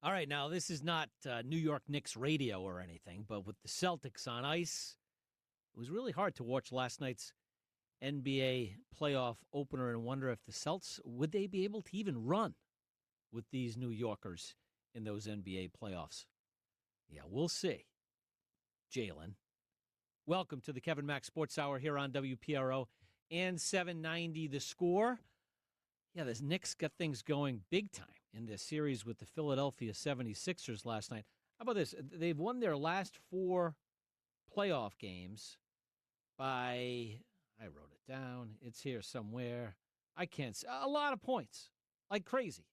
All right, now this is not New York Knicks radio or anything, but with the Celtics on ice, it was really hard to watch last night's NBA playoff opener and wonder if the Celtics, would they be able to even run with these New Yorkers in those NBA playoffs? Yeah, we'll see. Jalen, welcome to the Kevin Mack Sports Hour here on WPRO and 790 The Score. Yeah, the Knicks got things going big time in this series with the Philadelphia 76ers last night. How about this? They've won their last 4 playoff games by, I wrote it down, it's here somewhere. I can't see, a lot of points, like crazy.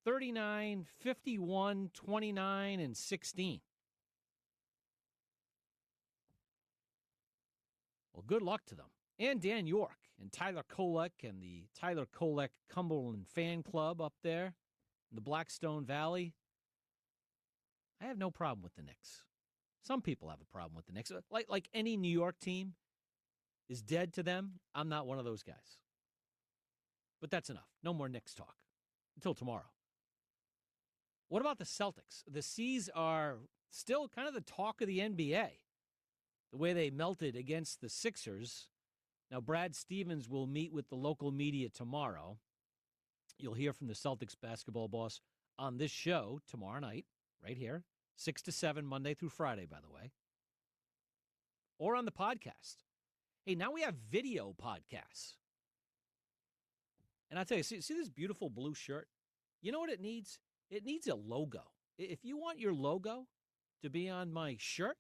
39, 51, 29, and 16. Well, good luck to them. And Dan York and Tyler Kolek and the Tyler Kolek Cumberland fan club up there in the Blackstone Valley. I have no problem with the Knicks. Some people have a problem with the Knicks. Like any New York team is dead to them. I'm not one of those guys. But that's enough. No more Knicks talk until tomorrow. What about the Celtics? The C's are still kind of the talk of the NBA. The way they melted against the Sixers. Now, Brad Stevens will meet with the local media tomorrow. You'll hear from the Celtics basketball boss on this show tomorrow night, right here, 6 to 7, Monday through Friday, by the way, or on the podcast. Hey, now we have video podcasts. And I'll tell you, see this beautiful blue shirt? You know what it needs? It needs a logo. If you want your logo to be on my shirt,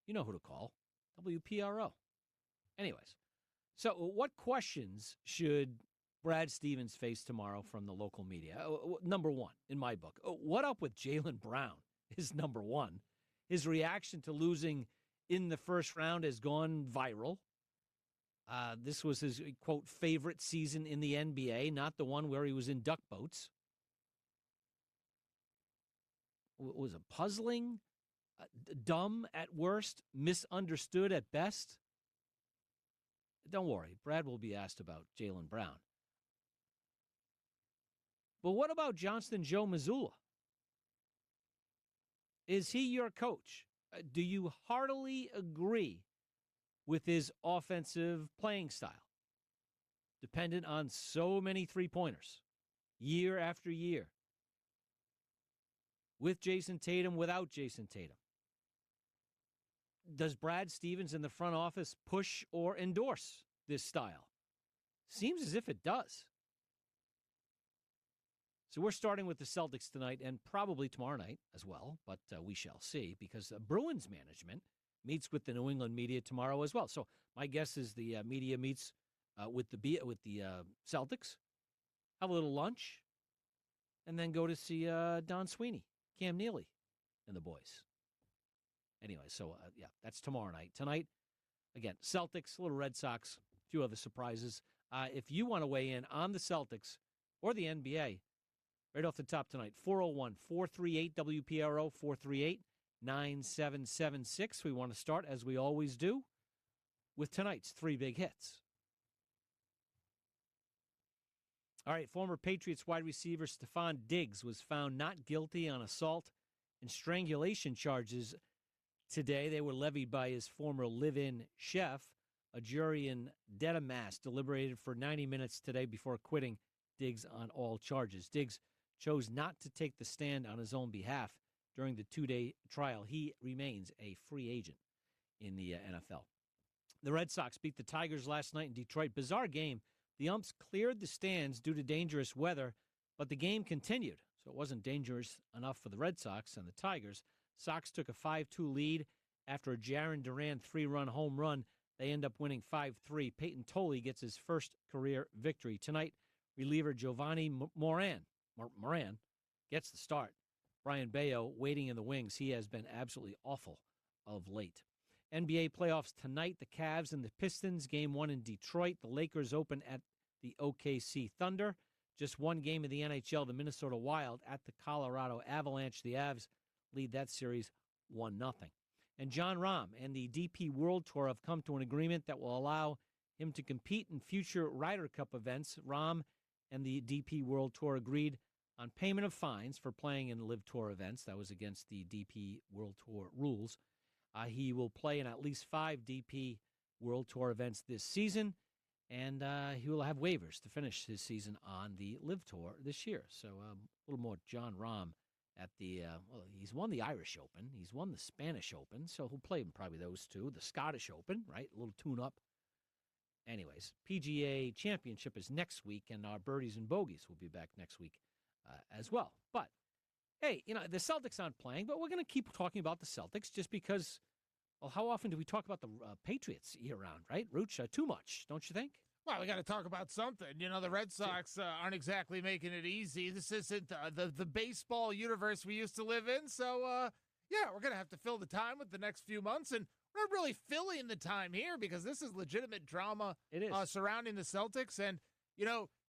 you know who to call, WPRO. Anyways, so what questions should Brad Stevens face tomorrow from the local media? Number one, in my book, what up with Jaylen Brown is number one. His reaction to losing in the first round has gone viral. This was his, quote, favorite season in the NBA, not the one where he was in duck boats. Was it puzzling? Dumb at worst, misunderstood at best. Don't worry, Brad will be asked about Jaylen Brown. But what about Johnston Joe Mazzulla? Is he your coach? Do you heartily agree with his offensive playing style? Dependent on so many three-pointers, year after year. With Jason Tatum, without Jason Tatum. Does Brad Stevens in the front office push or endorse this style? Seems as if it does. So we're starting with the Celtics tonight and probably tomorrow night as well, but we shall see because Bruins management meets with the New England media tomorrow as well. So my guess is the media meets with the Celtics, have a little lunch, and then go to see Don Sweeney, Cam Neely, and the boys. Anyway, so, yeah, that's tomorrow night. Tonight, again, Celtics, a little Red Sox, a few other surprises. If you want to weigh in on the Celtics or the NBA, right off the top tonight, 401-438-WPRO, 438-9776. We want to start, as we always do, with tonight's 3 big hits. All right, former Patriots wide receiver Stephon Diggs was found not guilty on assault and strangulation charges today. They were levied by his former live-in chef. A jury in Dedham, deliberated for 90 minutes today before acquitting Diggs on all charges. Diggs chose not to take the stand on his own behalf during the 2-day trial. He remains a free agent in the NFL. The Red Sox beat the Tigers last night in Detroit. Bizarre game. The umps cleared the stands due to dangerous weather, but the game continued, so it wasn't dangerous enough for the Red Sox and the Tigers. Sox took a 5-2 lead after a Jarren Duran 3-run home run. They end up winning 5-3. Peyton Tolley gets his first career victory. Tonight, reliever Giovanni Moran gets the start. Brian Bayo waiting in the wings. He has been absolutely awful of late. NBA playoffs tonight, the Cavs and the Pistons, game 1 in Detroit. The Lakers open at the OKC Thunder. Just one game in the NHL, the Minnesota Wild at the Colorado Avalanche. The Avs lead that series 1-0. And John Rahm and the DP World Tour have come to an agreement that will allow him to compete in future Ryder Cup events. Rahm and the DP World Tour agreed on payment of fines for playing in Live Tour events. That was against the DP World Tour rules. He will play in at least 5 DP World Tour events this season, and he will have waivers to finish his season on the Live Tour this year. So a little more John Rahm at the, he's won the Irish Open. He's won the Spanish Open, so he'll play probably those two. The Scottish Open, right? A little tune-up. Anyways, PGA Championship is next week, and our birdies and bogeys will be back next week as well. But, hey, the Celtics aren't playing, but we're going to keep talking about the Celtics just because, well, how often do we talk about the Patriots year-round, right? Rooch, too much, don't you think? Well, we got to talk about something. The Red Sox aren't exactly making it easy. This isn't the baseball universe we used to live in. So, yeah, we're going to have to fill the time with the next few months. And we're not really filling the time here because this is legitimate drama surrounding the Celtics. And,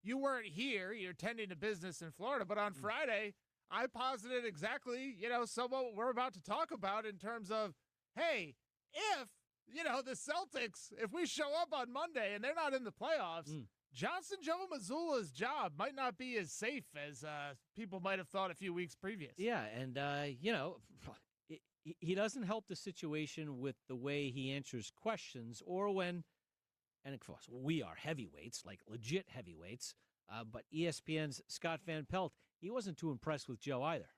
you weren't here. You're tending to business in Florida. But on Friday, I posited exactly, some of what we're about to talk about in terms of, hey, if the Celtics, if we show up on Monday and they're not in the playoffs, Johnston Joe Mazzulla's job might not be as safe as people might have thought a few weeks previous. Yeah, and, he doesn't help the situation with the way he answers questions or when, and of course, we are heavyweights, like legit heavyweights, but ESPN's Scott Van Pelt, he wasn't too impressed with Joe either.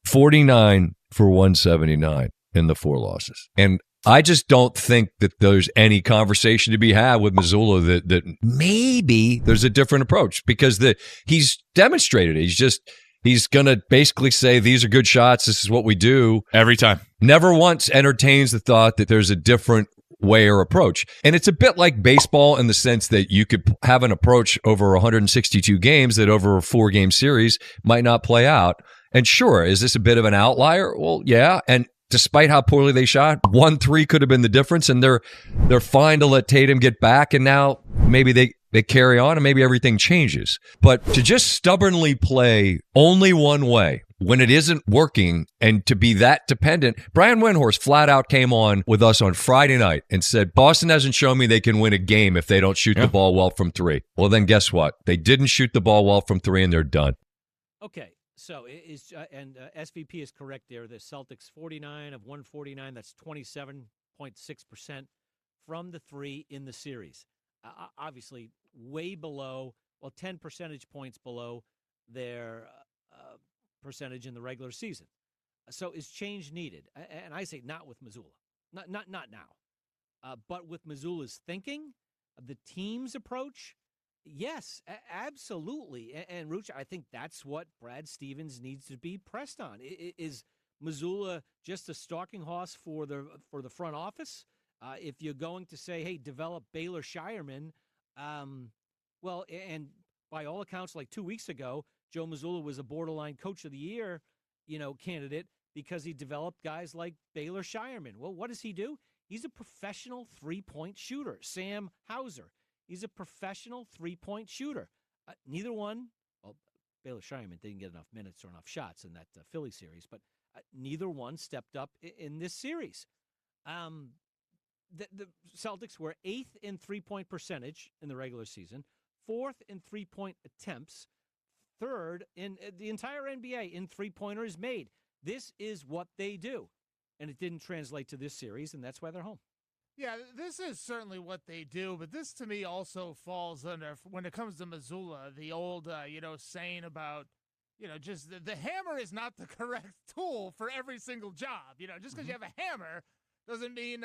49 for 179 in the 4 losses. And I just don't think that there's any conversation to be had with Mazzulla that maybe there's a different approach because he's demonstrated it. He's going to basically say, these are good shots. This is what we do. Every time. Never once entertains the thought that there's a different way or approach. And it's a bit like baseball in the sense that you could have an approach over 162 games that over a 4-game series might not play out. And sure, is this a bit of an outlier? Well, yeah. And despite how poorly they shot, 1-3 could have been the difference, and they're fine to let Tatum get back, and now maybe they carry on, and maybe everything changes. But to just stubbornly play only one way when it isn't working and to be that dependent, Brian Windhorst flat out came on with us on Friday night and said, Boston hasn't shown me they can win a game if they don't shoot the ball well from 3. Well, then guess what? They didn't shoot the ball well from 3, and they're done. Okay. So, SVP is correct there. The Celtics, 49 of 149, that's 27.6% from the 3 in the series. Obviously, way below, 10 percentage points below their percentage in the regular season. So, is change needed? And I say not with Mazzulla. Not now. But with Mazzulla's thinking, the team's approach, yes, absolutely. And Rooch, I think that's what Brad Stevens needs to be pressed on. Is Mazzulla just a stalking horse for the front office? If you're going to say, hey, develop Baylor Shireman, and by all accounts, like 2 weeks ago, Joe Mazzulla was a borderline Coach of the Year, candidate because he developed guys like Baylor Shireman. Well, what does he do? He's a professional 3-point shooter. Sam Hauser. He's a professional 3-point shooter. Neither one, Baylor Shireman didn't get enough minutes or enough shots in that Philly series, but neither one stepped up in this series. The Celtics were 8th in 3-point percentage in the regular season, 4th in 3-point attempts, 3rd in the entire NBA in 3-pointers made. This is what they do, and it didn't translate to this series, and that's why they're home. Yeah, this is certainly what they do, but this to me also falls under, when it comes to Mazzulla, the old, saying about, just the hammer is not the correct tool for every single job. Just because you have a hammer doesn't mean,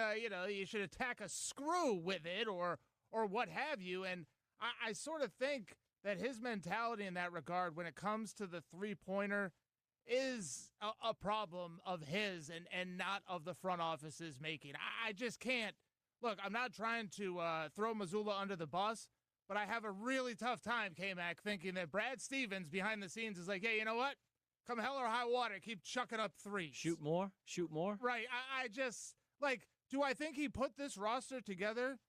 you should attack a screw with it or what have you. And I sort of think that his mentality in that regard when it comes to the 3-pointer is a problem of his and not of the front office's making. I just can't. Look, I'm not trying to throw Mazzulla under the bus, but I have a really tough time, KMac, thinking that Brad Stevens behind the scenes is like, hey, you know what? Come hell or high water, keep chucking up threes. Shoot more. Right. I just, do I think he put this roster together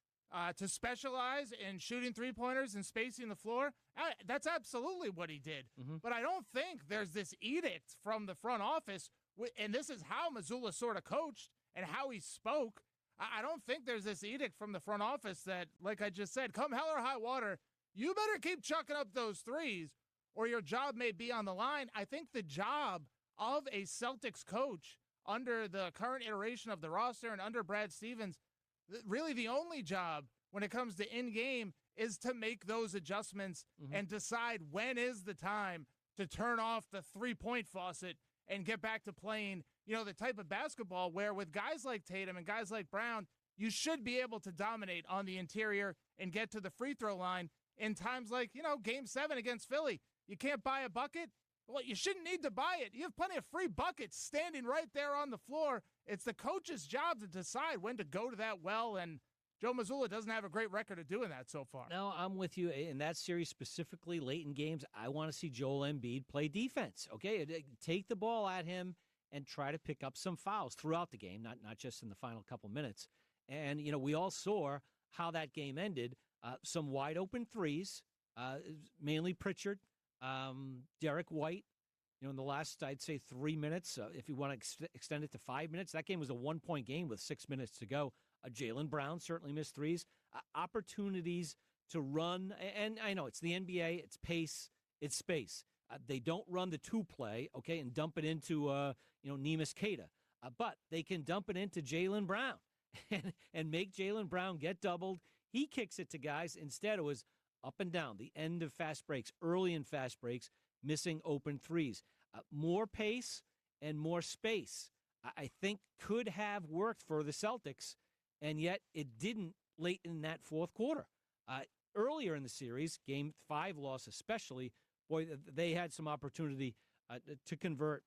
to specialize in shooting 3-pointers and spacing the floor? That's absolutely what he did. Mm-hmm. But I don't think there's this edict from the front office, and this is how Mazzulla sort of coached and how he spoke. I don't think there's this edict from the front office that, like I just said, come hell or high water, you better keep chucking up those threes or your job may be on the line. I think the job of a Celtics coach under the current iteration of the roster and under Brad Stevens, really the only job when it comes to in-game is to make those adjustments and decide when is the time to turn off the three-point faucet and get back to playing, the type of basketball where with guys like Tatum and guys like Brown, you should be able to dominate on the interior and get to the free throw line in times like, Game 7 against Philly. You can't buy a bucket? Well, you shouldn't need to buy it. You have plenty of free buckets standing right there on the floor. It's the coach's job to decide when to go to that well, and Joe Mazzulla doesn't have a great record of doing that so far. No, I'm with you. In that series specifically, late in games, I want to see Joel Embiid play defense, okay? Take the ball at him and try to pick up some fouls throughout the game, not just in the final couple minutes. And, we all saw how that game ended. Some wide-open threes, mainly Pritchard, Derek White, in the last, I'd say, 3 minutes. If you want to extend it to 5 minutes, that game was a one-point game with 6 minutes to go. Jaylen Brown certainly missed threes. Opportunities to run, and I know it's the NBA, it's pace, it's space. They don't run the two-play, okay, and dump it into, Neemias Queta. But they can dump it into Jaylen Brown and make Jaylen Brown get doubled. He kicks it to guys. Instead, it was up and down, the end of fast breaks, early in fast breaks, missing open threes. More pace and more space, I think, could have worked for the Celtics, and yet it didn't late in that fourth quarter. Earlier in the series, Game 5 loss especially, boy, they had some opportunity to convert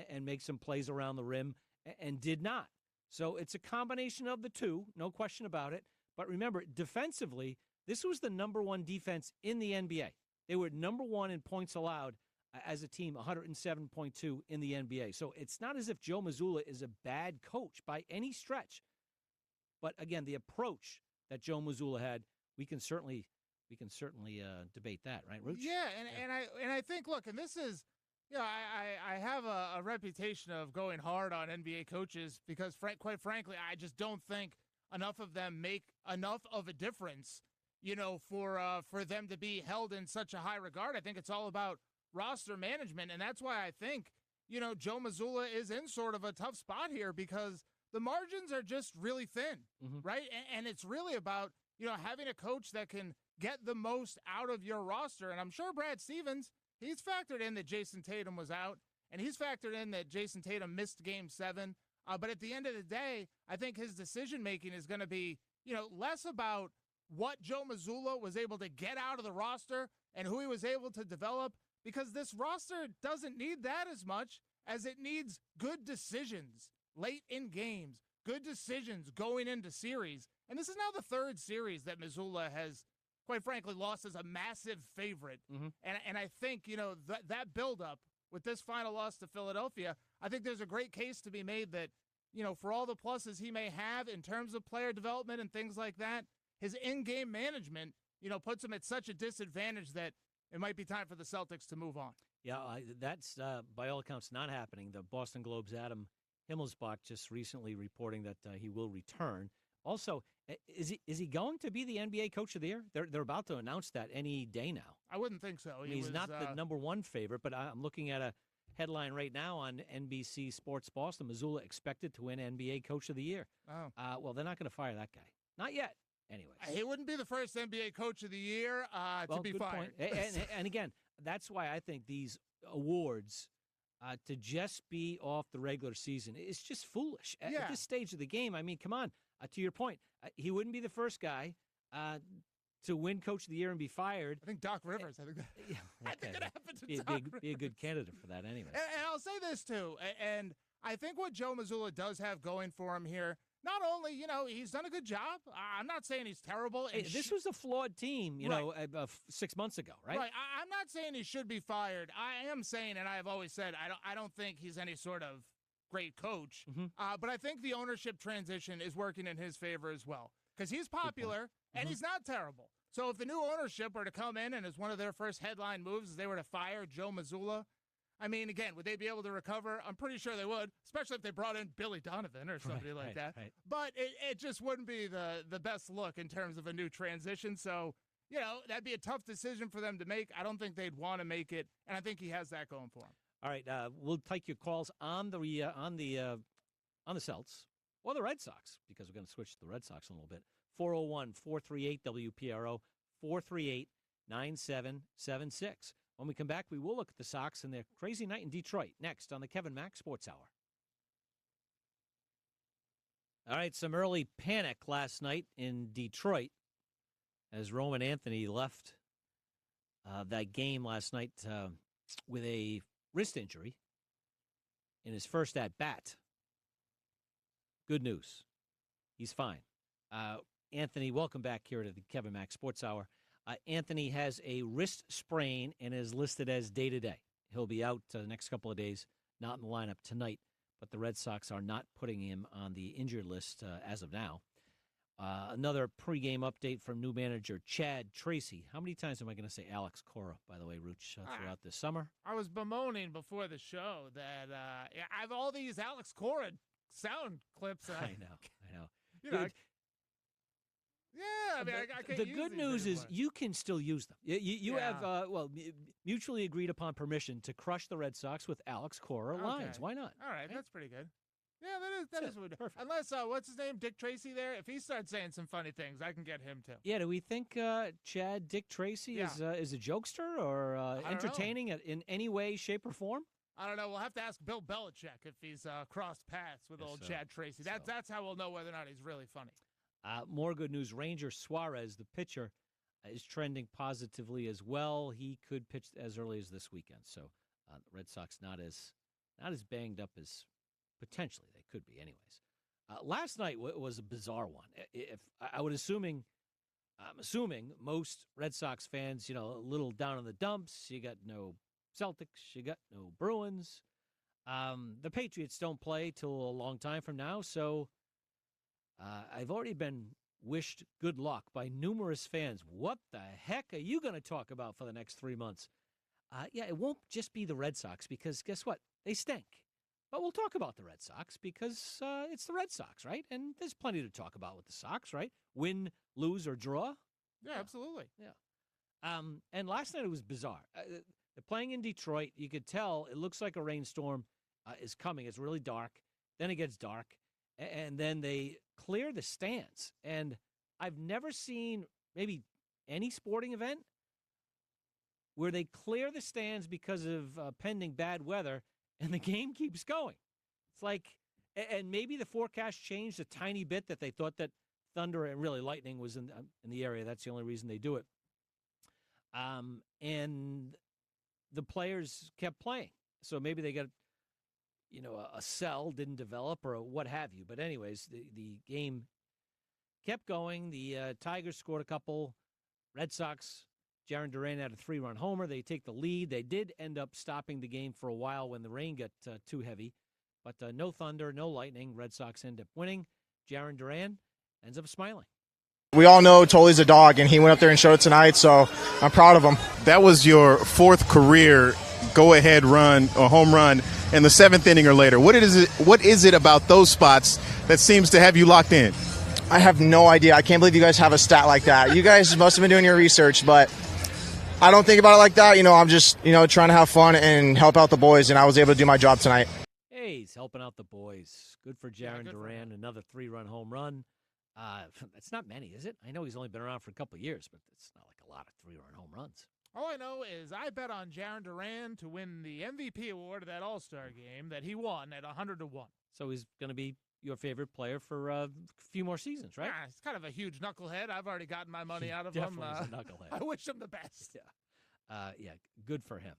and make some plays around the rim and did not. So it's a combination of the two, no question about it. But remember, defensively, this was the number one defense in the NBA. They were number one in points allowed as a team, 107.2 in the NBA. So it's not as if Joe Mazzulla is a bad coach by any stretch. But again, the approach that Joe Mazzulla had, we can certainly debate that, right, Rooch? Yeah, and I think, look, and this is, I have a reputation of going hard on NBA coaches because, quite frankly, I just don't think enough of them make enough of a difference, for them to be held in such a high regard. I think it's all about roster management, and that's why I think, Joe Mazzulla is in sort of a tough spot here because the margins are just really thin, right? And it's really about, having a coach that can get the most out of your roster. And I'm sure Brad Stevens, he's factored in that Jason Tatum was out, and he's factored in that Jason Tatum missed Game 7. But at the end of the day, I think his decision-making is going to be, less about what Joe Mazzulla was able to get out of the roster and who he was able to develop, because this roster doesn't need that as much as it needs good decisions late in games, good decisions going into series. And this is now the third series that Mazzulla has, quite frankly, lost as a massive favorite. And I think, that buildup with this final loss to Philadelphia, I think there's a great case to be made that, for all the pluses he may have in terms of player development and things like that, his in-game management, puts him at such a disadvantage that it might be time for the Celtics to move on. Yeah, that's by all accounts not happening. The Boston Globe's Adam Himmelsbach just recently reporting that he will return. Also, is he going to be the NBA Coach of the Year? They're about to announce that any day now. I wouldn't think so. He's not the number one favorite, but I'm looking at a headline right now on NBC Sports Boston. Mazzulla expected to win NBA Coach of the Year. Oh. Well, they're not going to fire that guy. Not yet. Anyways. He wouldn't be the first NBA Coach of the Year to be fired. And again, that's why I think these awards to just be off the regular season is just foolish. At this stage of the game, I mean, come on. To your point, he wouldn't be the first guy to win Coach of the Year and be fired. I think Doc Rivers. I think it happened to Doc Rivers. Be a good candidate for that anyway. And I'll say this, too, and I think what Joe Mazzulla does have going for him here, not only, he's done a good job. I'm not saying he's terrible. This was a flawed team, 6 months ago, right? Right. I'm not saying he should be fired. I am saying, and I have always said, I don't think he's any sort of great coach. But I think the ownership transition is working in his favor as well because he's popular and he's not terrible. So if the new ownership were to come in and as one of their first headline moves, they were to fire Joe Mazzulla, I mean, again, would they be able to recover? I'm pretty sure they would, especially if they brought in Billy Donovan or somebody like that. Right. But it just wouldn't be the best look in terms of a new transition. So that'd be a tough decision for them to make. I don't think they'd want to make it, and I think he has that going for him. All right, we'll take your calls on the Celts or the Red Sox, because we're going to switch to the Red Sox in a little bit. 401-438-WPRO, 438-9776. When we come back, we will look at the Sox and their crazy night in Detroit next on the KMac Sports Hour. All right, some early panic last night in Detroit as Roman Anthony left that game last night with a wrist injury in his first at-bat. Good news. He's fine. Anthony, welcome back here to the KMac Sports Hour. Anthony has a wrist sprain and is listed as day-to-day. He'll be out the next couple of days, not in the lineup tonight, but the Red Sox are not putting him on the injured list as of now. Another pregame update from new manager Chad Tracy. How many times am I going to say Alex Cora, by the way, Rooch, throughout this summer? I was bemoaning before the show that I have all these Alex Cora sound clips. I know. Yeah, I mean, I can't the use good these news is anymore. you can still use them. You have, mutually agreed upon permission to crush the Red Sox with Alex Cora lines. Why not? All right, that's pretty good. Yeah, that is what. Perfect. Unless what's his name, Dick Tracy there. If he starts saying some funny things, I can get him too. Yeah, do we think Chad Dick Tracy is a jokester or entertaining in any way, shape, or form? I don't know. We'll have to ask Bill Belichick if he's crossed paths with old Chad Tracy. That's how we'll know whether or not he's really funny. More good news. Ranger Suarez, the pitcher, is trending positively as well. He could pitch as early as this weekend. So the Red Sox not as banged up as potentially they could be anyways. Last night was a bizarre one. I'm assuming most Red Sox fans, a little down in the dumps. You got no Celtics, you got no Bruins. The Patriots don't play till a long time from now, so I've already been wished good luck by numerous fans. What the heck are you going to talk about for the next 3 months? It won't just be the Red Sox, because guess what? They stink. But we'll talk about the Red Sox because it's the Red Sox, right? And there's plenty to talk about with the Sox, right? Win, lose, or draw. Yeah, absolutely. Yeah. And last night it was bizarre. They're playing in Detroit. You could tell it looks like a rainstorm is coming. It's really dark. Then it gets dark. And then they clear the stands. And I've never seen maybe any sporting event where they clear the stands because of pending bad weather, and the game keeps going. It's like, and maybe the forecast changed a tiny bit, that they thought that thunder and really lightning was in the area. That's the only reason they do it. And the players kept playing. So maybe they got, a cell didn't develop or what have you. But anyways, the game kept going. The Tigers scored a couple. Red Sox, Jarren Duran had a 3-run homer. They take the lead. They did end up stopping the game for a while when the rain got too heavy. But no thunder, no lightning. Red Sox end up winning. Jarren Duran ends up smiling. We all know Tolly's a dog, and he went up there and showed it tonight, so I'm proud of him. That was your 4th career go-ahead run or home run in the 7th inning or later. What is it about those spots that seems to have you locked in? I have no idea. I can't believe you guys have a stat like that. You guys must have been doing your research, but I don't think about it like that. I'm just, trying to have fun and help out the boys, and I was able to do my job tonight. Hey, he's helping out the boys. Good for Jarren Duran, another 3-run home run. That's not many, is it? I know he's only been around for a couple of years, but it's not like a lot of 3-run home runs. All I know is I bet on Jarren Duran to win the MVP award of that All-Star game that he won at 100-1. So he's going to be your favorite player for a few more seasons, right? Yeah, he's kind of a huge knucklehead. I've already gotten my money out of him. Definitely is a knucklehead. I wish him the best. Yeah, good for him.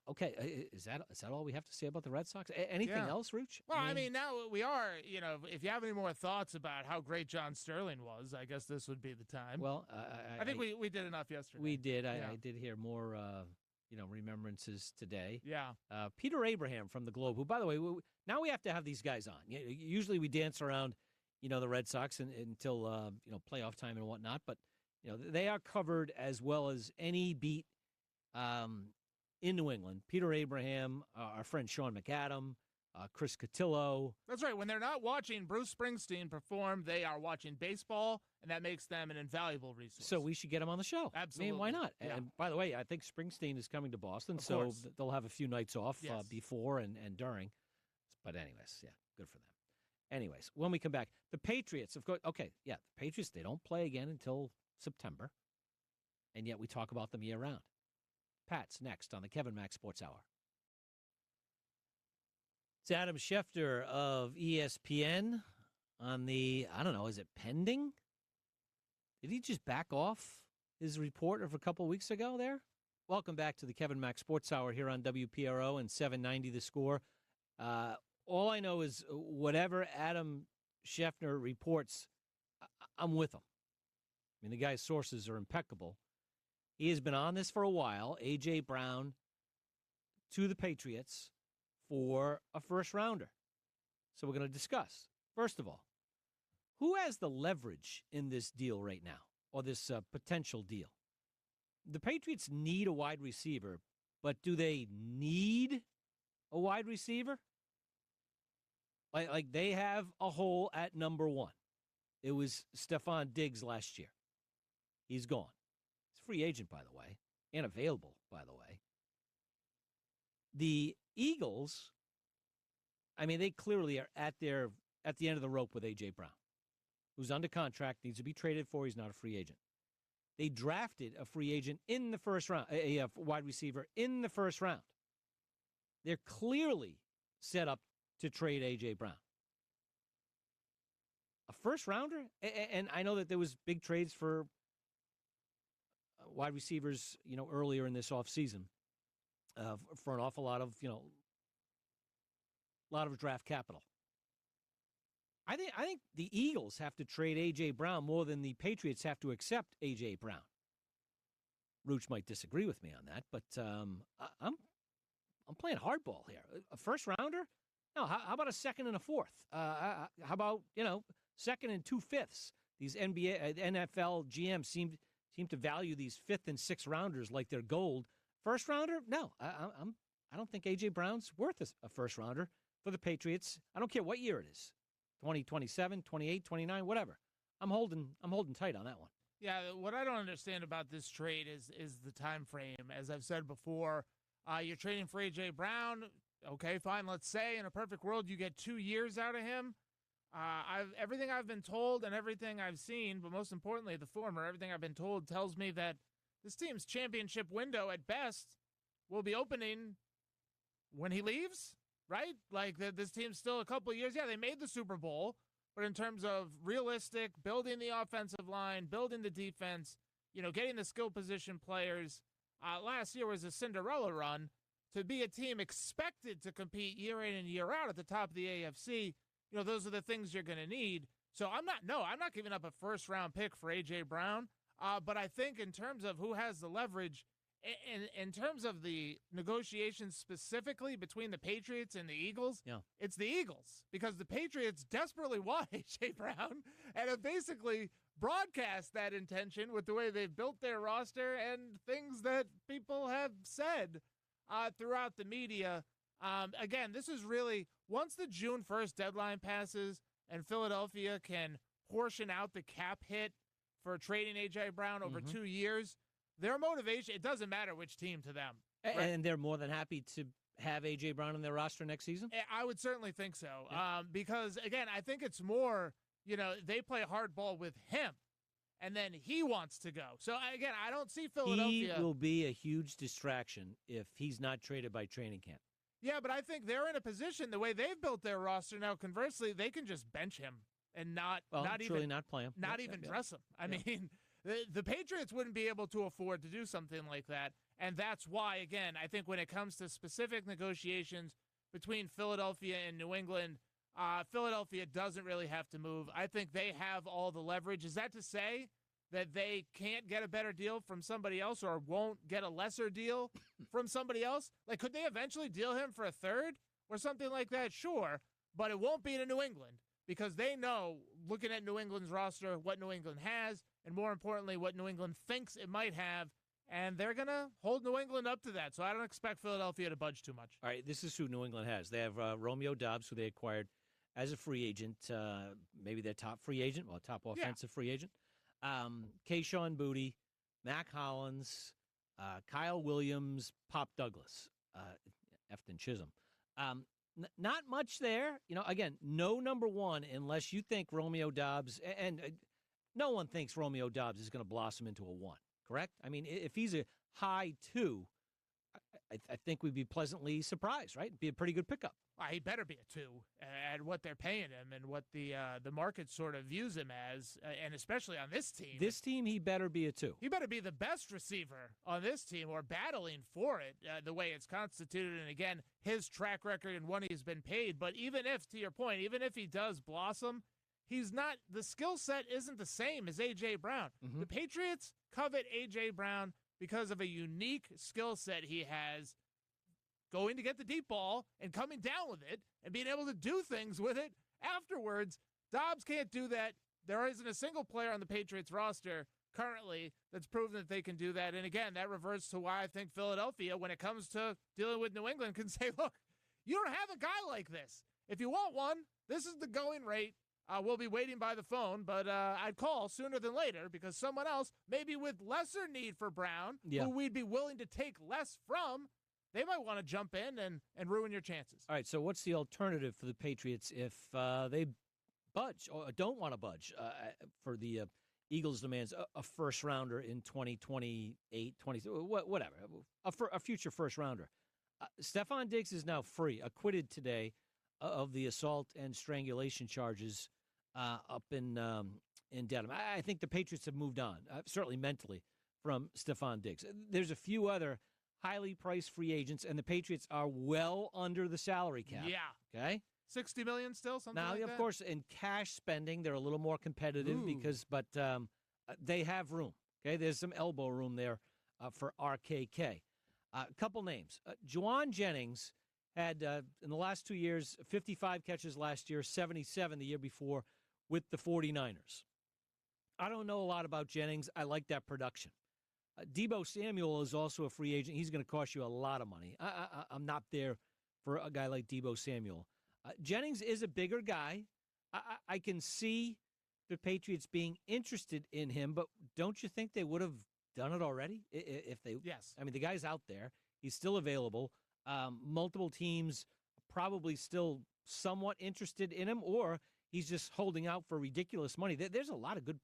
Okay, is that all we have to say about the Red Sox? Anything else, Rooch? Well, I mean, now we are, if you have any more thoughts about how great John Sterling was, I guess this would be the time. Well, I think we did enough yesterday. We did. I did hear more, remembrances today. Yeah. Peter Abraham from the Globe, who, by the way, now we have to have these guys on. Usually we dance around, the Red Sox until, playoff time and whatnot, but, they are covered as well as any beat in New England. Peter Abraham, our friend Sean McAdam, Chris Cotillo. That's right. When they're not watching Bruce Springsteen perform, they are watching baseball, and that makes them an invaluable resource. So we should get him on the show. Absolutely. I mean, why not? Yeah. And by the way, I think Springsteen is coming to Boston, Of so course. they'll have a few nights off Yes. before and during. But anyways, yeah, good for them. Anyways, when we come back, the Patriots, of course, okay, yeah, the Patriots, they don't play again until September, and yet we talk about them year-round. Pat's next on the Kevin Mack Sports Hour. It's Adam Schefter of ESPN on the, I don't know, is it pending? Did he just back off his report of a couple weeks ago there? Welcome back to the Kevin Mack Sports Hour here on WPRO and 790 The Score. All I know is whatever Adam Schefter reports, I'm with him. I mean, the guy's sources are impeccable. He has been on this for a while, A.J. Brown to the Patriots for a first-rounder. So we're going to discuss. First of all, who has the leverage in this deal right now, or this potential deal? The Patriots need a wide receiver, but do they need a wide receiver? Like they have a hole at number one. It was Stephon Diggs last year. He's gone. He's a free agent, by the way, and available, by the way. The Eagles, I mean, they clearly are at the end of the rope with A.J. Brown, who's under contract, needs to be traded for. He's not a free agent. They drafted a free agent in the first round, a wide receiver in the first round. They're clearly set up to trade A.J. Brown. A first rounder? And I know that there was big trades for wide receivers, earlier in this offseason for an awful lot of, draft capital. I think the Eagles have to trade A.J. Brown more than the Patriots have to accept A.J. Brown. Rooch might disagree with me on that, but I'm playing hardball here. A first rounder? No, how about a second and a fourth? How about, second and 2/5? These NFL GMs seem to value these fifth and sixth rounders like they're gold. First rounder? No, I don't think A.J. Brown's worth a first rounder for the Patriots. I don't care what year it is. 2027, 28, 29, whatever. I'm holding tight on that one. Yeah, what I don't understand about this trade is the time frame. As I've said before, you're trading for A.J. Brown. Okay, fine. Let's say in a perfect world you get 2 years out of him. Everything I've been told and everything I've seen, but most importantly, everything I've been told tells me that this team's championship window at best will be opening when he leaves, right? Like this team's still a couple of years. Yeah, they made the Super Bowl, but in terms of realistic, building the offensive line, building the defense, getting the skill position players, last year was a Cinderella run. To be a team expected to compete year in and year out at the top of the AFC, those are the things you're going to need. So I'm not giving up a first-round pick for A.J. Brown, but I think in terms of who has the leverage, in terms of the negotiations specifically between the Patriots and the Eagles, It's the Eagles, because the Patriots desperately want A.J. Brown and have basically broadcast that intention with the way they've built their roster and things that people have said throughout the media. Again, this is really, once the June 1st deadline passes and Philadelphia can portion out the cap hit for trading A.J. Brown over 2 years, their motivation, it doesn't matter which team to them. Right? And they're more than happy to have A.J. Brown on their roster next season? I would certainly think so. Because, again, I think it's more, they play hardball with him, and then he wants to go. So, again, I don't see Philadelphia. He will be a huge distraction if he's not traded by training camp. Yeah, but I think they're in a position, the way they've built their roster now, conversely, they can just bench him and not even play him. Not even dress him. I mean, the Patriots wouldn't be able to afford to do something like that. And that's why, again, I think when it comes to specific negotiations between Philadelphia and New England, Philadelphia doesn't really have to move. I think they have all the leverage. Is that to say that they can't get a better deal from somebody else or won't get a lesser deal from somebody else? Like, could they eventually deal him for a third or something like that? Sure, but it won't be to New England because they know, looking at New England's roster, what New England has, and more importantly, what New England thinks it might have. and they're going to hold New England up to that. So I don't expect Philadelphia to budge too much. All right, this is who New England has. They have Romeo Doubs, who they acquired as a free agent, maybe their top free agent, top offensive free agent. Keyshawn Boutte, Mac Hollins, Kyle Williams, Pop Douglas, Efton Chisholm. Not much there. Again, no number one unless you think Romeo Doubs, and no one thinks Romeo Doubs is going to blossom into a 1, correct? I mean, if he's a high 2, I think we'd be pleasantly surprised, right? It'd be a pretty good pickup. He better be a 2 at what they're paying him and what the market sort of views him as, and especially on this team. This team, he better be a 2. He better be the best receiver on this team or battling for it the way it's constituted. And again, his track record and what he's been paid. But even if, to your point, even if he does blossom, he's not, the skill set isn't the same as A.J. Brown. Mm-hmm. The Patriots covet A.J. Brown because of a unique skill set he has, going to get the deep ball and coming down with it and being able to do things with it afterwards. Doubs can't do that. There isn't a single player on the Patriots roster currently that's proven that they can do that. And again, that reverts to why I think Philadelphia, when it comes to dealing with New England, can say, look, you don't have a guy like this. If you want one, this is the going rate. We'll be waiting by the phone, but I'd call sooner than later because someone else, maybe with lesser need for Brown, who we'd be willing to take less from, they might want to jump in and ruin your chances. All right, so what's the alternative for the Patriots if they budge or don't want to budge for the Eagles' demands a first-rounder in 2028, whatever, a future first-rounder? Stephon Diggs is now free, acquitted today of the assault and strangulation charges up in Dedham. I think the Patriots have moved on, certainly mentally, from Stephon Diggs. There's a few other highly priced free agents, and the Patriots are well under the salary cap. Yeah. Okay? $60 million still, something now, like that? Now, of course, in cash spending, they're a little more competitive but they have room. Okay? There's some elbow room there for RKK. A couple names. Juwan Jennings had, in the last 2 years, 55 catches last year, 77 the year before with the 49ers. I don't know a lot about Jennings. I like that production. Deebo Samuel is also a free agent. He's going to cost you a lot of money. I'm not there for a guy like Deebo Samuel. Jennings is a bigger guy. I can see the Patriots being interested in him, but don't you think they would have done it already if they? Yes. I mean, the guy's out there. He's still available. Multiple teams probably still somewhat interested in him, or he's just holding out for ridiculous money. There's a lot of good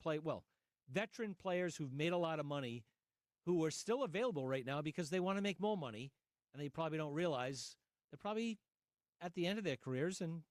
veteran players who've made a lot of money who are still available right now because they want to make more money, and they probably don't realize they're probably at the end of their careers and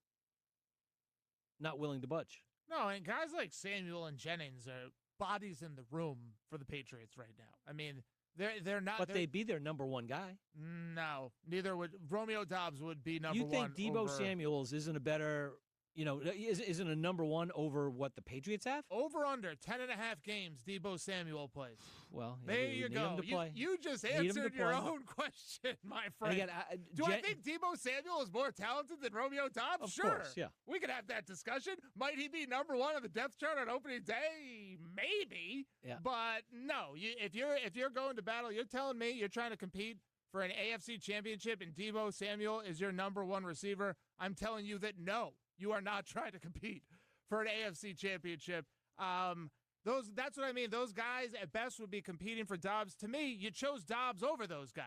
not willing to budge. No, and guys like Samuel and Jennings are bodies in the room for the Patriots right now. I mean, they're not. But they'd be their number one guy. No, neither would Romeo Doubs would be number one. You think Deebo Samuels isn't a better? Isn't a number one over what the Patriots have? Over under 10.5 games Deebo Samuel plays. Well, there you go. You just answered your own question, my friend. Again, I think Deebo Samuel is more talented than Romeo Doubs? Of sure. Course, yeah. We could have that discussion. Might he be number one on the depth chart on opening day? Maybe. Yeah. But no, if you're going to battle, you're telling me you're trying to compete for an AFC championship and Deebo Samuel is your number one receiver. I'm telling you that no. You are not trying to compete for an AFC championship. That's what I mean. Those guys at best would be competing for Doubs. To me, you chose Doubs over those guys.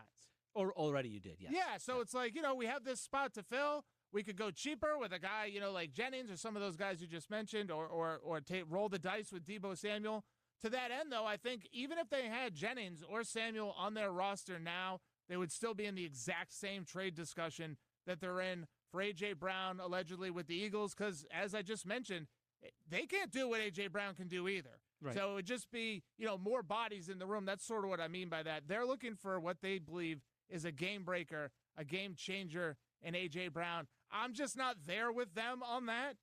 Or already you did, yes. Yeah, so it's like, we have this spot to fill. We could go cheaper with a guy, like Jennings or some of those guys you just mentioned, or roll the dice with Deebo Samuel. To that end, though, I think even if they had Jennings or Samuel on their roster now, they would still be in the exact same trade discussion that they're in for A.J. Brown, allegedly, with the Eagles, because, as I just mentioned, they can't do what A.J. Brown can do either. Right. So it would just be, more bodies in the room. That's sort of what I mean by that. They're looking for what they believe is a game breaker, a game changer in A.J. Brown. I'm just not there with them on that,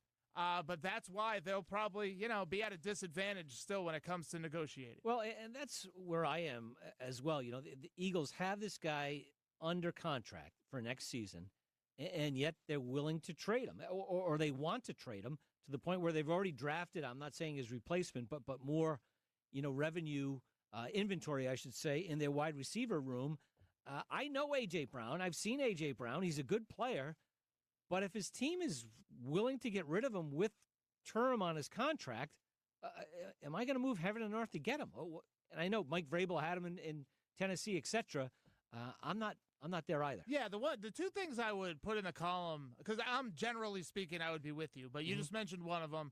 but that's why they'll probably, be at a disadvantage still when it comes to negotiating. Well, and that's where I am as well. The Eagles have this guy under contract for next season, and yet they're willing to trade him, or they want to trade him to the point where they've already drafted, I'm not saying his replacement, but more, revenue inventory, I should say, in their wide receiver room. I know A.J. Brown. I've seen A.J. Brown. He's a good player. But if his team is willing to get rid of him with term on his contract, am I going to move heaven and earth to get him? And I know Mike Vrabel had him in Tennessee, etc. I'm not there either. Yeah, the two things I would put in the column, because I'm generally speaking, I would be with you, but you just mentioned one of them.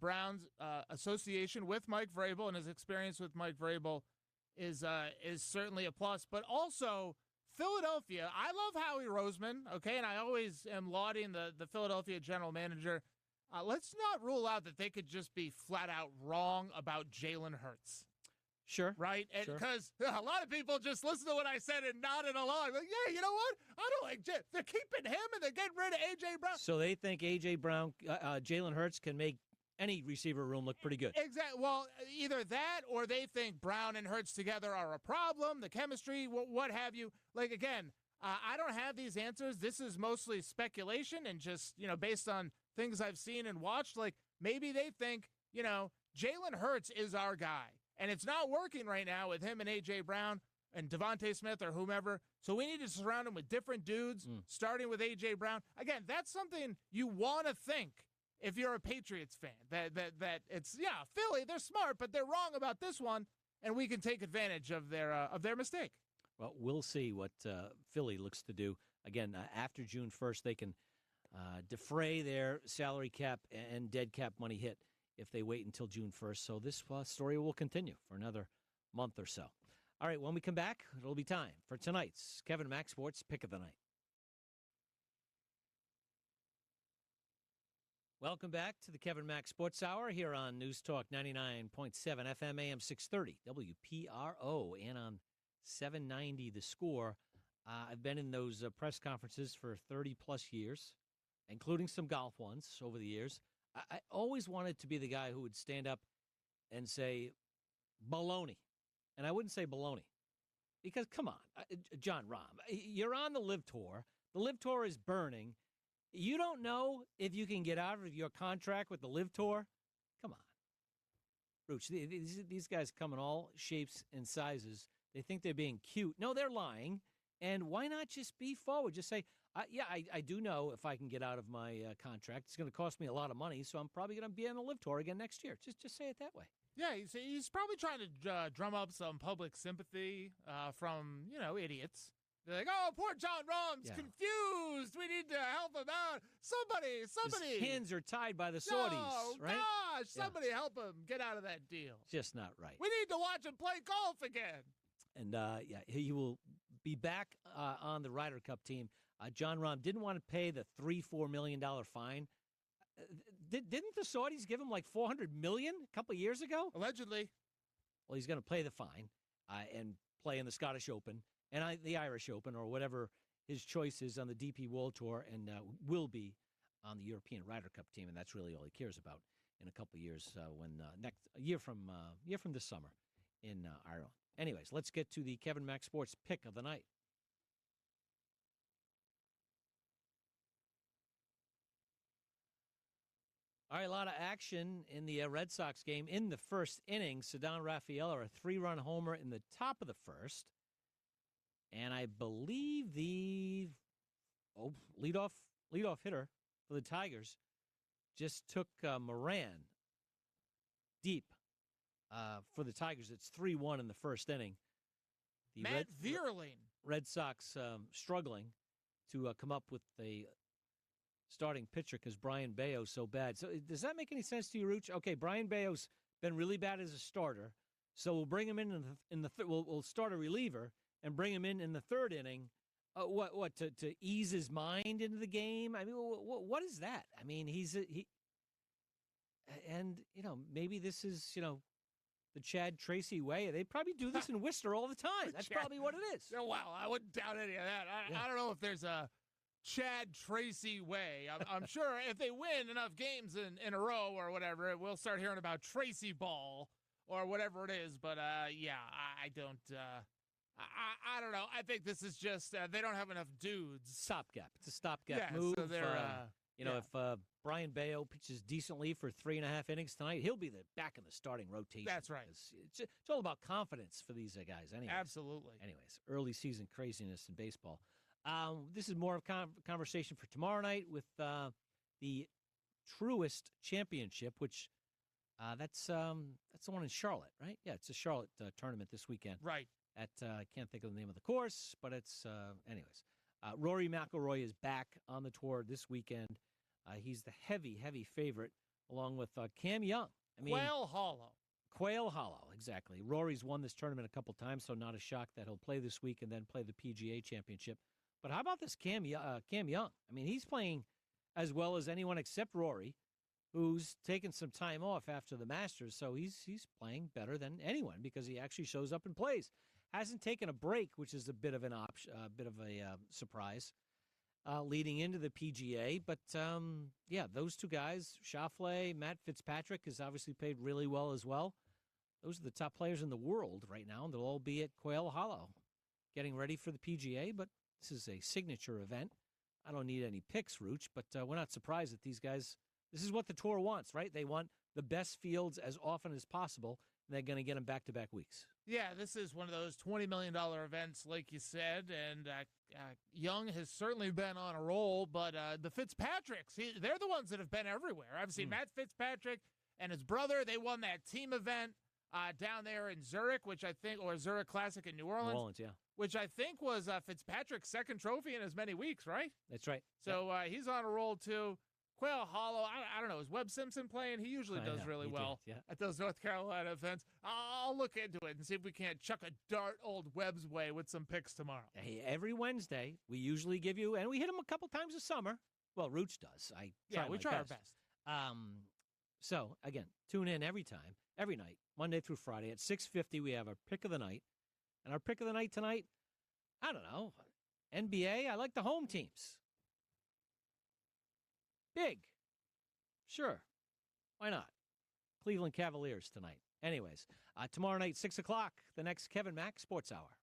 Brown's association with Mike Vrabel and his experience with Mike Vrabel is certainly a plus, but also Philadelphia. I love Howie Roseman, okay, and I always am lauding the Philadelphia general manager. Let's not rule out that they could just be flat out wrong about Jalen Hurts. Sure. Right? Because a lot of people just listen to what I said and nodded along. Like, yeah, you know what? I don't like Jalen. They're keeping him and they're getting rid of A.J. Brown. So they think A.J. Brown, Jalen Hurts can make any receiver room look pretty good. Exactly. Well, either that or they think Brown and Hurts together are a problem, the chemistry, what have you. Like, again, I don't have these answers. This is mostly speculation and just, based on things I've seen and watched. Like, maybe they think, Jalen Hurts is our guy. And it's not working right now with him and A.J. Brown and Devontae Smith or whomever. So we need to surround him with different dudes, starting with A.J. Brown. Again, that's something you want to think if you're a Patriots fan. That it's, Philly, they're smart, but they're wrong about this one, and we can take advantage of their mistake. Well, we'll see what Philly looks to do. Again, after June 1st, they can defray their salary cap and dead cap money hit if they wait until June 1st. So this story will continue for another month or so. All right, when we come back, it'll be time for tonight's Kevin Mack Sports Pick of the Night. Welcome back to the Kevin Mack Sports Hour here on News Talk 99.7 FM AM 630 WPRO and on 790 The Score. I've been in those press conferences for 30-plus years, including some golf ones over the years. I always wanted to be the guy who would stand up and say, baloney. And I wouldn't say baloney. Because, come on, John Rahm, you're on the LIV Tour. The LIV Tour is burning. You don't know if you can get out of your contract with the LIV Tour? Come on. Rooch, these guys come in all shapes and sizes. They think they're being cute. No, they're lying. And why not just be forward? Just say, I do know if I can get out of my contract, it's going to cost me a lot of money, so I'm probably going to be on the LIV Tour again next year. Just say it that way. Yeah, he's probably trying to drum up some public sympathy from, idiots. They're like, oh, poor John Rahm's confused. We need to help him out. Somebody. His hands are tied by the Saudis, right? Oh, gosh, somebody help him get out of that deal. Just not right. We need to watch him play golf again. And, he will be back on the Ryder Cup team. John Rahm didn't want to pay the $3-4 million fine. Didn't the Saudis give him like $400 million a couple of years ago? Allegedly. Well, he's going to pay the fine and play in the Scottish Open and the Irish Open or whatever his choice is on the DP World Tour, and will be on the European Ryder Cup team, and that's really all he cares about in a couple of years when next year from this summer in Ireland. Anyways, let's get to the Kevin Mack Sports Pick of the Night. All right, a lot of action in the Red Sox game in the first inning. Ceddanne Rafaela, a 3-run homer in the top of the first. And I believe the leadoff hitter for the Tigers just took Moran deep for the Tigers. It's 3-1 in the first inning. Matt Vierling. Red Sox struggling to come up with a starting pitcher because Brian Bayo's so bad. So does that make any sense to you, Rooch? Okay, Brian Bayo's been really bad as a starter, so we'll bring him in the we'll start a reliever and bring him in the third inning. To ease his mind into the game? I mean, what is that? I mean, maybe this is the Chad Tracy way. They probably do this in Worcester all the time. That's probably what it is. Oh, wow, I wouldn't doubt any of that. I don't know if there's a Chad Tracy way. I'm sure if they win enough games in a row or whatever, we'll start hearing about Tracy ball or whatever it is. But I don't. I don't know. I think this is just they don't have enough dudes. Stopgap. It's a stopgap move. So they're If Brian Bayo pitches decently for 3.5 innings tonight, he'll be back in the starting rotation. That's right. It's all about confidence for these guys. Anyways. Absolutely. Anyways, early season craziness in baseball. This is more of a conversation for tomorrow night with the Truist Championship, which that's the one in Charlotte, right? Yeah, it's a Charlotte tournament this weekend. Right. I can't think of the name of the course, but it's anyways. Rory McIlroy is back on the tour this weekend. He's the heavy favorite, along with Cam Young. Quail Hollow, exactly. Rory's won this tournament a couple times, so not a shock that he'll play this week and then play the PGA Championship. But how about this Cam Young? He's playing as well as anyone except Rory, who's taken some time off after the Masters, so he's playing better than anyone because he actually shows up and plays. Hasn't taken a break, which is a bit of a surprise leading into the PGA. But, those two guys, Schauffele, Matt Fitzpatrick, has obviously played really well as well. Those are the top players in the world right now, and they'll all be at Quail Hollow getting ready for the PGA. But this is a signature event. I don't need any picks, Rooch, but we're not surprised that these guys, this is what the tour wants, right? They want the best fields as often as possible. They're going to get them back-to-back weeks. Yeah, this is one of those $20 million events, like you said, and Young has certainly been on a roll, but the Fitzpatricks, they're the ones that have been everywhere. I've seen Matt Fitzpatrick and his brother. They won that team event down there in Zurich, or Zurich Classic in New Orleans. New Orleans, yeah. Which I think was Fitzpatrick's second trophy in as many weeks, right? That's right. So he's on a roll, too. Quail Hollow, I don't know. Is Webb Simpson playing? He usually does really well at those North Carolina events. I'll look into it and see if we can't chuck a dart old Webb's way with some picks tomorrow. Hey, every Wednesday, we usually give you, and we hit them a couple times this summer. Well, Rooch does. We try our best. So, again, tune in every night, Monday through Friday. At 6:50, we have our pick of the night. And our pick of the night tonight, I don't know, NBA, I like the home teams. Big. Sure. Why not? Cleveland Cavaliers tonight. Anyways, tomorrow night, 6 o'clock, the next KMac Sports Hour.